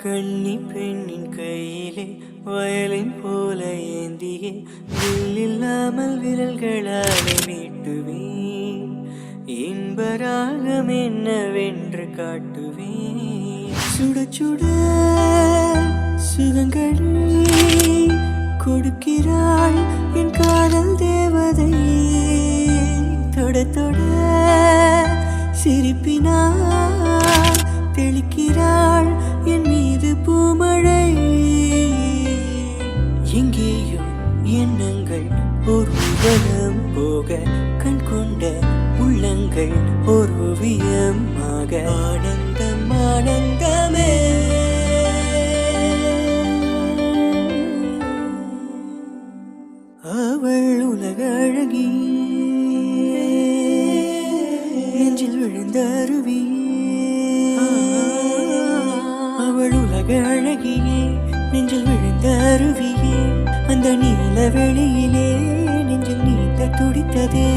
கன்னி பெண்ணின் கையிலே வயலின் போல ஏந்தியே இல்லாமல் விரல்களாலே மீட்டுவேன். இன்பராகம் என்னவென்று காட்டுவேன். சுட சுட சுகங்களை கொடுக்கிறாள் என் காதல் தேவதை. தொட தொட சிரிப்பினாள் தெளிக்கிறாள் என் மீது பூமழை. எங்கேயோ எண்ணங்கள் ஒரு உலகம் போக கண் கொண்ட உள்ளங்கள் ஒரு ஓவியமாக. ஆனந்தம் ஆனந்தமே அவள் உலக அழகி நெஞ்சில் விழுந்த அருவி. அவள் உலக அழகியே நெஞ்சில் விழுந்த அருவியே. அந்த நீல வெளியிலே நெஞ்சில் நீந்த துடித்ததே.